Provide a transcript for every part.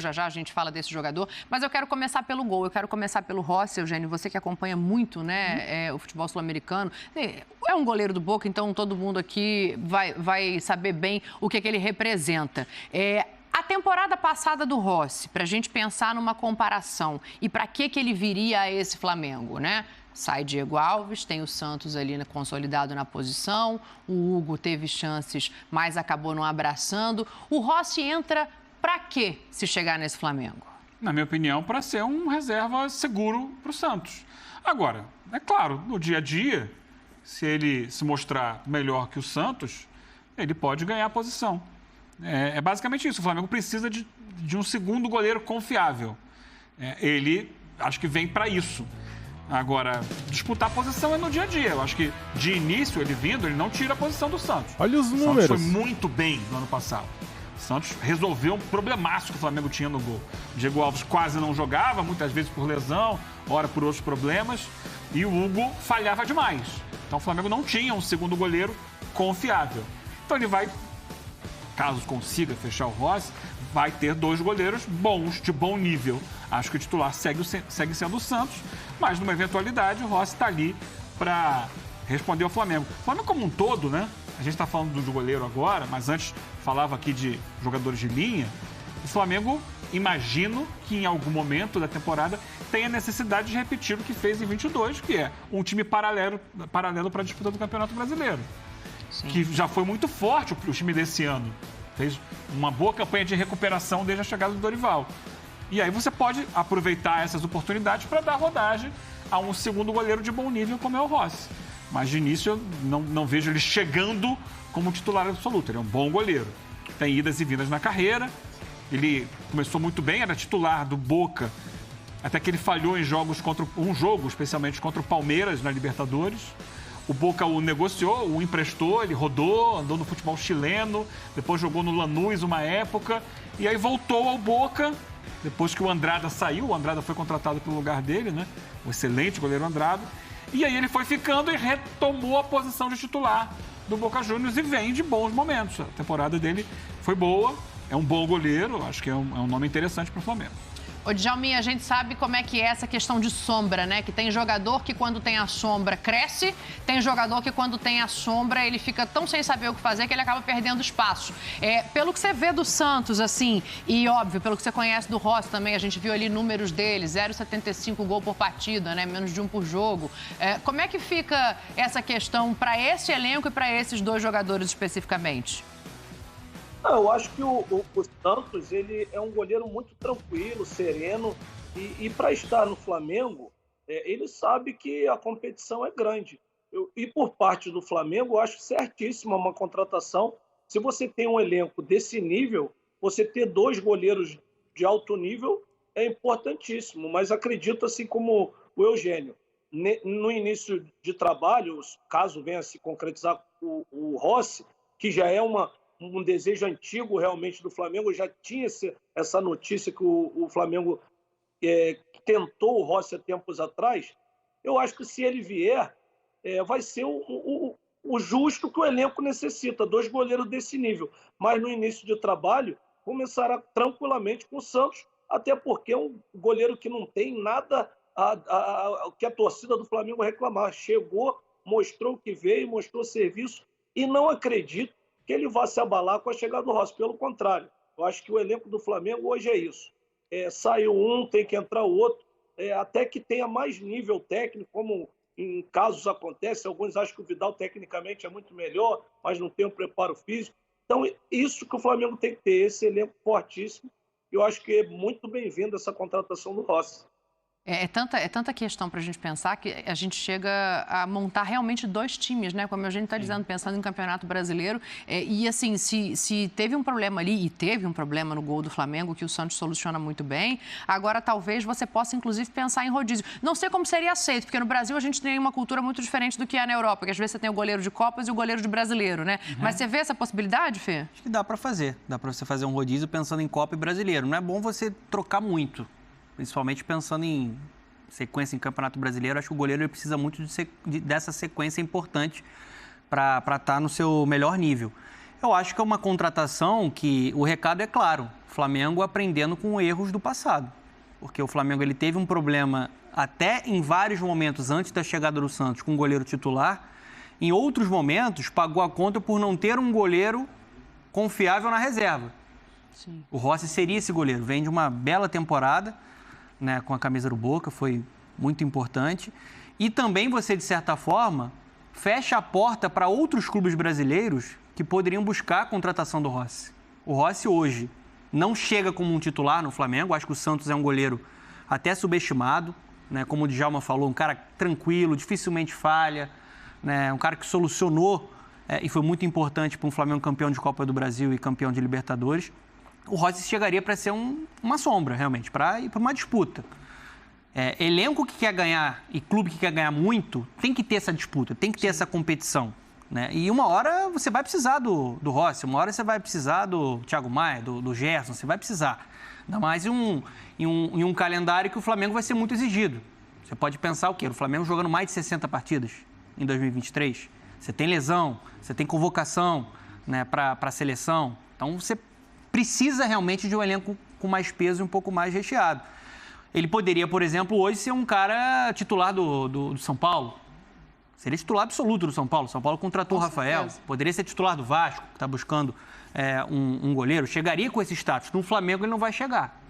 Já já a gente fala desse jogador, mas eu quero começar pelo gol, eu quero começar pelo Rossi, Eugênio, você que acompanha muito, né, o futebol sul-americano. É um goleiro do Boca, então todo mundo aqui vai saber bem o que ele representa. A temporada passada do Rossi, para a gente pensar numa comparação, e para que ele viria a esse Flamengo, né? Sai Diego Alves, tem o Santos ali consolidado na posição, o Hugo teve chances, mas acabou não abraçando. O Rossi entra para quê se chegar nesse Flamengo? Na minha opinião, para ser um reserva seguro para o Santos. Agora, é claro, no dia a dia, se ele se mostrar melhor que o Santos, ele pode ganhar a posição. É basicamente isso. O Flamengo precisa de um segundo goleiro confiável. Ele, acho que vem para isso. Agora, disputar a posição é no dia a dia. Eu acho que, de início, ele vindo, ele não tira a posição do Santos. Olha os números. O Santos foi muito bem no ano passado. O Santos resolveu um problemaço que o Flamengo tinha no gol. O Diego Alves quase não jogava, muitas vezes por lesão, ora por outros problemas. E o Hugo falhava demais. Então, o Flamengo não tinha um segundo goleiro confiável. Então, ele vai, caso consiga fechar o Rossi, vai ter dois goleiros bons, de bom nível. Acho que o titular segue sendo o Santos, mas numa eventualidade o Rossi está ali para responder ao Flamengo. O Flamengo como um todo, né? A gente está falando do goleiro agora, mas antes falava aqui de jogadores de linha. O Flamengo, imagino que em algum momento da temporada tenha necessidade de repetir o que fez em 22, que é um time paralelo para a disputa do Campeonato Brasileiro. Sim. Que já foi muito forte o time desse ano. Fez uma boa campanha de recuperação desde a chegada do Dorival. E aí você pode aproveitar essas oportunidades para dar rodagem a um segundo goleiro de bom nível, como é o Rossi. Mas de início eu não vejo ele chegando como titular absoluto. Ele é um bom goleiro. Tem idas e vindas na carreira. Ele começou muito bem, era titular do Boca, até que ele falhou em jogos um jogo, especialmente contra o Palmeiras na Libertadores. O Boca o negociou, o emprestou, ele rodou, andou no futebol chileno, depois jogou no Lanús uma época, e aí voltou ao Boca, depois que o Andrada saiu, o Andrada foi contratado pelo lugar dele, né? O excelente goleiro Andrada. E aí ele foi ficando e retomou a posição de titular do Boca Juniors e vem de bons momentos. A temporada dele foi boa, é um bom goleiro, acho que é um nome interessante para o Flamengo. Ô, Djalminha, a gente sabe como é que é essa questão de sombra, né? Que tem jogador que quando tem a sombra cresce, tem jogador que quando tem a sombra ele fica tão sem saber o que fazer que ele acaba perdendo espaço. Pelo que você vê do Santos, assim, e óbvio, pelo que você conhece do Rossi também, a gente viu ali números dele, 0,75 gol por partida, né? Menos de um por jogo. Como é que fica essa questão para esse elenco e para esses dois jogadores especificamente? Eu acho que o Santos ele é um goleiro muito tranquilo, sereno, e para estar no Flamengo, ele sabe que a competição é grande. E por parte do Flamengo, eu acho certíssima uma contratação. Se você tem um elenco desse nível, você ter dois goleiros de alto nível é importantíssimo. Mas acredito, assim como o Eugênio, no início de trabalho, caso venha a se concretizar o Rossi, que já é um desejo antigo realmente do Flamengo, já tinha essa notícia que o Flamengo tentou o Rossi há tempos atrás. Eu acho que se ele vier, vai ser o justo que o elenco necessita, dois goleiros desse nível. Mas no início de trabalho, começará tranquilamente com o Santos, até porque é um goleiro que não tem nada que a torcida do Flamengo reclamar. Chegou, mostrou o que veio, mostrou serviço, e não acredito que ele vá se abalar com a chegada do Rossi. Pelo contrário, eu acho que o elenco do Flamengo hoje é isso. Saiu um, tem que entrar o outro, até que tenha mais nível técnico, como em casos acontece. Alguns acham que o Vidal tecnicamente é muito melhor, mas não tem o preparo físico. Então, isso que o Flamengo tem que ter, esse elenco fortíssimo. Eu acho que é muito bem-vinda essa contratação do Rossi. É tanta questão para a gente pensar que a gente chega a montar realmente dois times, né? Como a gente está dizendo, pensando em Campeonato Brasileiro. E assim, se teve um problema ali, e teve um problema no gol do Flamengo, que o Santos soluciona muito bem, agora talvez você possa, inclusive, pensar em rodízio. Não sei como seria aceito, porque no Brasil a gente tem uma cultura muito diferente do que é na Europa, que às vezes você tem o goleiro de Copas e o goleiro de brasileiro, né? Uhum. Mas você vê essa possibilidade, Fê? Acho que dá para fazer. Dá para você fazer um rodízio pensando em Copa e brasileiro. Não é bom você trocar muito. Principalmente pensando em sequência em Campeonato Brasileiro, acho que o goleiro ele precisa muito dessa sequência importante para estar no seu melhor nível. Eu acho que é uma contratação que o recado é claro. O Flamengo aprendendo com erros do passado. Porque o Flamengo ele teve um problema até em vários momentos antes da chegada do Santos com o goleiro titular. Em outros momentos, pagou a conta por não ter um goleiro confiável na reserva. Sim. O Rossi seria esse goleiro. Vem de uma bela temporada, né, com a camisa do Boca, foi muito importante. E também você, de certa forma, fecha a porta para outros clubes brasileiros que poderiam buscar a contratação do Rossi. O Rossi hoje não chega como um titular no Flamengo. Acho que o Santos é um goleiro até subestimado, né? Como o Djalma falou, um cara tranquilo, dificilmente falha, né? Um cara que solucionou e foi muito importante para um Flamengo campeão de Copa do Brasil e campeão de Libertadores. O Rossi chegaria para ser uma sombra, realmente, para ir para uma disputa. Elenco que quer ganhar e clube que quer ganhar muito tem que ter essa disputa, tem que ter essa competição, né? E uma hora você vai precisar do Rossi, uma hora você vai precisar do Thiago Maia, do Gerson, você vai precisar. Ainda mais em um calendário que o Flamengo vai ser muito exigido. Você pode pensar o quê? O Flamengo jogando mais de 60 partidas em 2023. Você tem lesão, você tem convocação, né, para a seleção. Então você precisa realmente de um elenco com mais peso e um pouco mais recheado. Ele poderia, por exemplo, hoje ser um cara titular do São Paulo. Seria titular absoluto do São Paulo. São Paulo contratou o Rafael. Poderia ser titular do Vasco, que está buscando um goleiro. Chegaria com esse status. No Flamengo ele não vai chegar.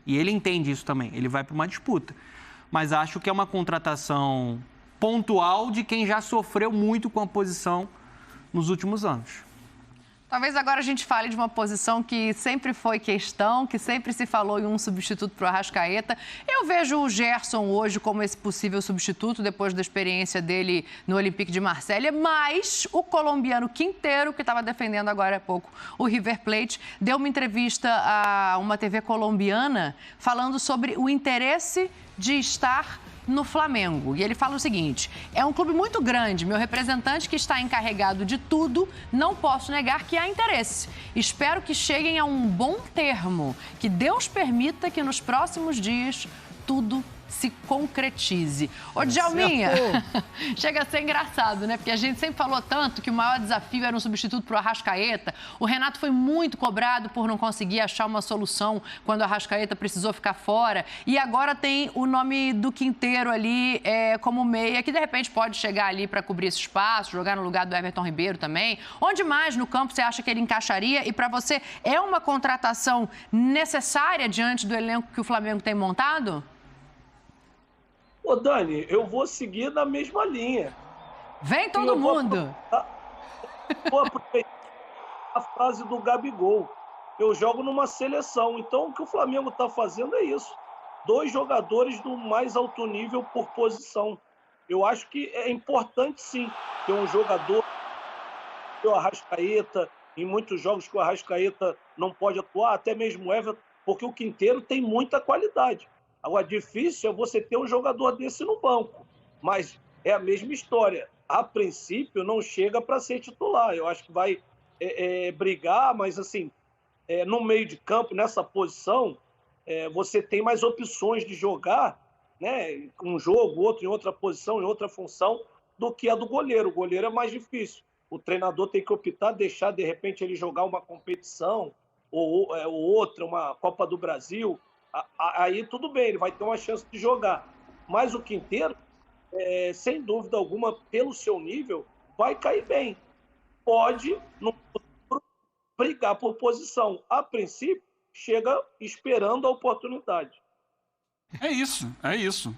E ele entende isso também. Ele vai para uma disputa. Mas acho que é uma contratação pontual de quem já sofreu muito com a posição nos últimos anos. Talvez agora a gente fale de uma posição que sempre foi questão, que sempre se falou em um substituto para o Arrascaeta. Eu vejo o Gerson hoje como esse possível substituto, depois da experiência dele no Olympique de Marselha, mas o colombiano Quintero, que estava defendendo agora há pouco o River Plate, deu uma entrevista a uma TV colombiana falando sobre o interesse de estar no Flamengo. E ele fala o seguinte: é um clube muito grande, meu representante que está encarregado de tudo, não posso negar que há interesse. Espero que cheguem a um bom termo, que Deus permita que nos próximos dias tudo se concretize. Ô, Djalminha, chega a ser engraçado, né? Porque a gente sempre falou tanto que o maior desafio era um substituto para o Arrascaeta. O Renato foi muito cobrado por não conseguir achar uma solução quando o Arrascaeta precisou ficar fora. E agora tem o nome do Quintero ali como meia, que de repente pode chegar ali para cobrir esse espaço, jogar no lugar do Everton Ribeiro também. Onde mais no campo você acha que ele encaixaria? E para você, é uma contratação necessária diante do elenco que o Flamengo tem montado? Ô, Dani, eu vou seguir na mesma linha. Vem todo mundo! Vou aproveitar a frase do Gabigol. Eu jogo numa seleção. Então, o que o Flamengo está fazendo é isso. 2 jogadores do mais alto nível por posição. Eu acho que é importante, sim, ter um jogador, o Arrascaeta, em muitos jogos que o Arrascaeta não pode atuar, até mesmo o Everton, porque o Quintero tem muita qualidade. Agora, difícil é você ter um jogador desse no banco, mas é a mesma história. A princípio, não chega para ser titular. Eu acho que vai brigar, mas assim, no meio de campo, nessa posição, você tem mais opções de jogar, né, um jogo, outro em outra posição, em outra função, do que a do goleiro. O goleiro é mais difícil. O treinador tem que optar, deixar, de repente, ele jogar uma competição, ou outra, uma Copa do Brasil. Aí tudo bem, ele vai ter uma chance de jogar. Mas o Quintero, sem dúvida alguma, pelo seu nível, vai cair bem. Pode, no futuro, brigar por posição. A princípio, chega esperando a oportunidade. É isso, é isso.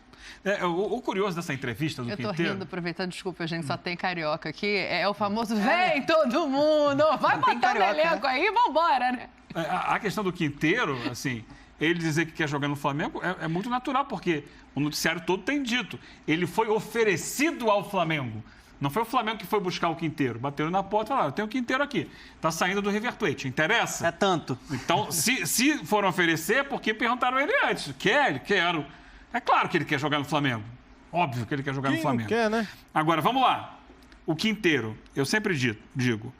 O curioso dessa entrevista do Quintero... Eu tô rindo, aproveitando, desculpa, gente, só tem carioca aqui. É o famoso, vem todo mundo, vai botar no elenco aí, vambora, né? A questão do Quintero, assim... Ele dizer que quer jogar no Flamengo é muito natural, porque o noticiário todo tem dito. Ele foi oferecido ao Flamengo. Não foi o Flamengo que foi buscar o Quintero. Bateram na porta e falaram, tem o Quintero aqui. Está saindo do River Plate. Interessa? É tanto. Então, se foram oferecer, é porque perguntaram ele antes. Quer? Quero. É claro que ele quer jogar no Flamengo. Óbvio que ele quer jogar no Flamengo. Quem não quer, né? Agora, vamos lá. O Quintero, eu sempre digo,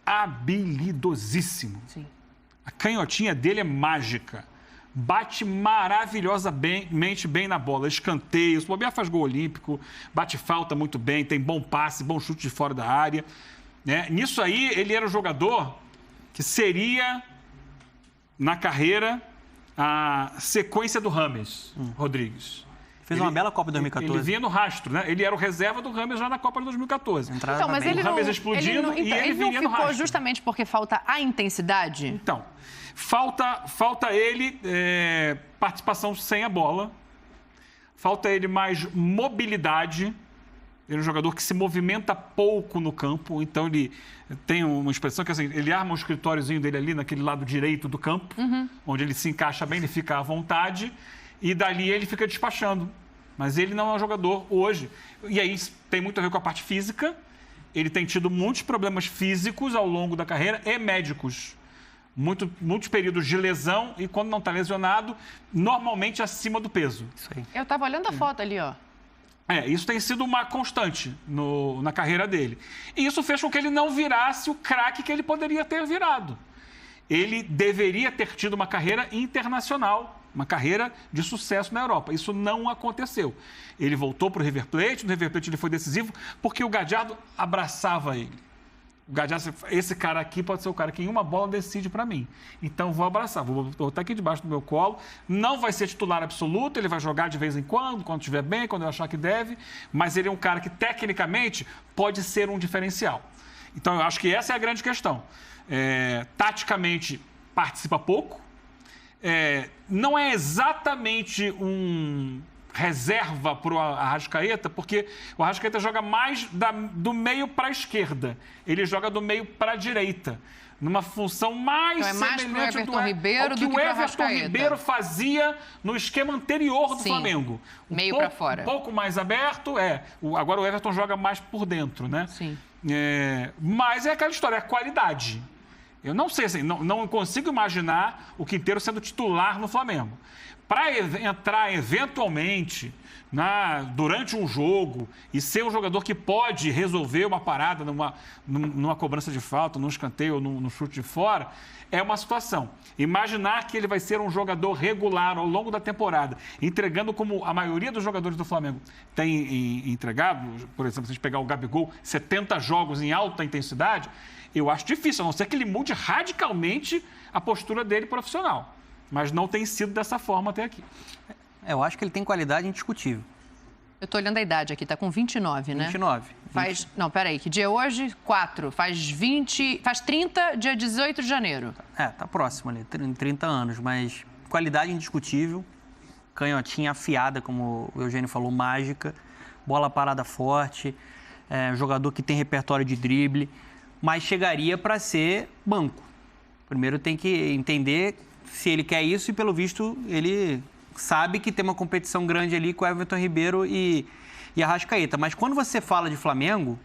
habilidosíssimo. Sim. A canhotinha dele é mágica. Bate maravilhosamente bem na bola. Escanteio, se bobear faz gol olímpico, bate falta muito bem, tem bom passe, bom chute de fora da área. né? Nisso aí, ele era o jogador que seria, na carreira, a sequência do Rames Rodrigues. Fez uma bela Copa de 2014. Ele vinha no rastro, né? Ele era o reserva do Rames já na Copa de 2014. Então, mas ele o Rames explodindo e ele vinha no rastro. Justamente porque falta a intensidade? Então, falta ele participação sem a bola, falta ele mais mobilidade. Ele é um jogador que se movimenta pouco no campo, então ele tem uma expressão que assim, ele arma um escritóriozinho dele ali naquele lado direito do campo, onde ele se encaixa bem, ele fica à vontade, e dali ele fica despachando. Mas ele não é um jogador hoje. E aí tem muito a ver com a parte física. Ele tem tido muitos problemas físicos ao longo da carreira e médicos. Muitos períodos de lesão e quando não está lesionado, normalmente acima do peso. Isso aí. Eu estava olhando a foto ali, ó. Isso tem sido uma constante na carreira dele. E isso fez com que ele não virasse o craque que ele poderia ter virado. Ele deveria ter tido uma carreira internacional, uma carreira de sucesso na Europa. Isso não aconteceu. Ele voltou para o River Plate, no River Plate ele foi decisivo porque o Gallardo abraçava ele. O Gallardo, esse cara aqui pode ser o cara que em uma bola decide para mim. Então vou abraçar, vou botar aqui debaixo do meu colo. Não vai ser titular absoluto, ele vai jogar de vez em quando estiver bem, quando eu achar que deve. Mas ele é um cara que tecnicamente pode ser um diferencial. Então eu acho que essa é a grande questão. Taticamente participa pouco. Não é exatamente um reserva para o Arrascaeta, porque o Arrascaeta joga mais do meio para a esquerda. Ele joga do meio para a direita. Numa função mais então mais semelhante Everton Ribeiro do que o Everton Ribeiro fazia no esquema anterior do Flamengo. Meio para fora. Um pouco mais aberto, agora o Everton joga mais por dentro, né? Sim. Mas é aquela história, é a qualidade. Eu não sei, assim, não consigo imaginar o Quinteiro sendo titular no Flamengo. Para entrar eventualmente durante um jogo e ser um jogador que pode resolver uma parada numa cobrança de falta, num escanteio ou num chute de fora, é uma situação. Imaginar que ele vai ser um jogador regular ao longo da temporada, entregando como a maioria dos jogadores do Flamengo tem entregado, por exemplo, se a gente pegar o Gabigol, 70 jogos em alta intensidade, eu acho difícil, a não ser que ele mude radicalmente a postura dele profissional. Mas não tem sido dessa forma até aqui. Eu acho que ele tem qualidade indiscutível. Eu tô olhando a idade aqui, tá com 29, né? 29. Não, peraí, que dia é hoje? 4. Faz 30, dia 18 de janeiro. Tá próximo ali, 30 anos, mas qualidade indiscutível, canhotinha afiada, como o Eugênio falou, mágica, bola parada forte, jogador que tem repertório de drible, mas chegaria para ser banco. Primeiro tem que entender se ele quer isso e, pelo visto, ele sabe que tem uma competição grande ali com o Everton Ribeiro e Arrascaeta. Mas quando você fala de Flamengo,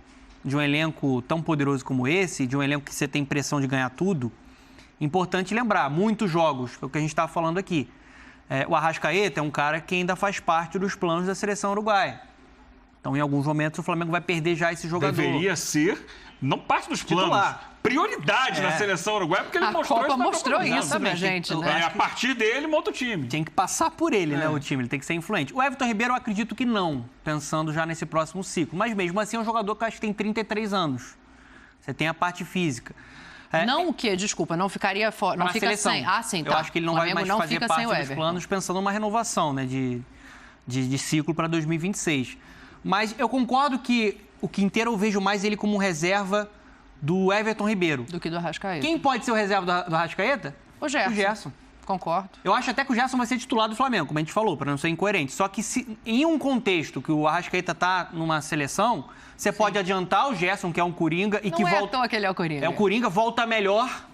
de um elenco tão poderoso como esse, de um elenco que você tem pressão de ganhar tudo, importante lembrar, muitos jogos, é o que a gente estava falando aqui. O Arrascaeta é um cara que ainda faz parte dos planos da seleção uruguaia. Então, em alguns momentos, o Flamengo vai perder já esse jogador. Deveria ser, não parte dos planos, prioridade na seleção uruguaia, porque ele mostrou Copa isso. Mostrou isso pra gente, né? A partir dele, monta o time. Tem que passar por ele, né, o time. Ele tem que ser influente. O Everton Ribeiro, eu acredito que não, pensando já nesse próximo ciclo. Mas mesmo assim, é um jogador que eu acho que tem 33 anos. Você tem a parte física. Não o quê? Desculpa, não ficaria fora, não fica seleção. sem. Sim, tá. Eu acho que ele não vai mais fazer parte dos planos, pensando numa renovação, né, de ciclo para 2026. Mas eu concordo que o Quinteiro eu vejo mais ele como reserva do Everton Ribeiro. Do que do Arrascaeta. Quem pode ser o reserva do Arrascaeta? O Gerson. O Gerson. Concordo. Eu acho até que o Gerson vai ser titular do Flamengo, como a gente falou, para não ser incoerente. Só que se em um contexto que o Arrascaeta está numa seleção, você pode adiantar o Gerson, que é um coringa, e não que volta. volta. Não é à toa que ele é o coringa. É o coringa, volta melhor.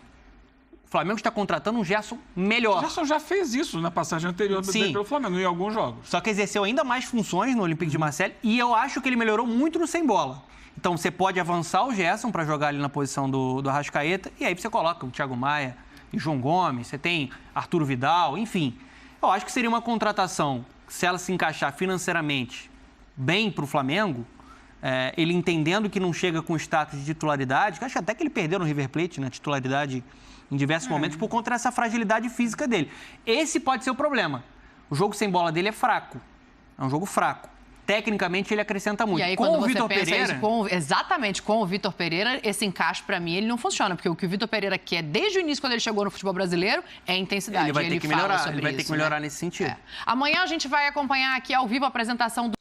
O Flamengo está contratando um Gerson melhor. O Gerson já fez isso na passagem anterior pelo Flamengo, em alguns jogos. Só que exerceu ainda mais funções no Olympique de Marseille e eu acho que ele melhorou muito no sem bola. Então você pode avançar o Gerson para jogar ali na posição do Arrascaeta e aí você coloca o Thiago Maia e João Gomes, você tem Arturo Vidal, enfim. Eu acho que seria uma contratação, se ela se encaixar financeiramente bem para o Flamengo, ele entendendo que não chega com status de titularidade, que acho até que ele perdeu no River Plate, na titularidade em diversos momentos, por conta dessa fragilidade física dele. Esse pode ser o problema. O jogo sem bola dele é fraco. É um jogo fraco. tecnicamente ele acrescenta muito. E aí, com quando o você Vitor pensa Pereira, isso, exatamente, com o Vitor Pereira, esse encaixe, para mim, ele não funciona. Porque o que o Vitor Pereira quer, desde o início, quando ele chegou no futebol brasileiro, é intensidade. ele vai ter que melhorar, ele vai ter que melhorar né? nesse sentido. Amanhã a gente vai acompanhar aqui ao vivo a apresentação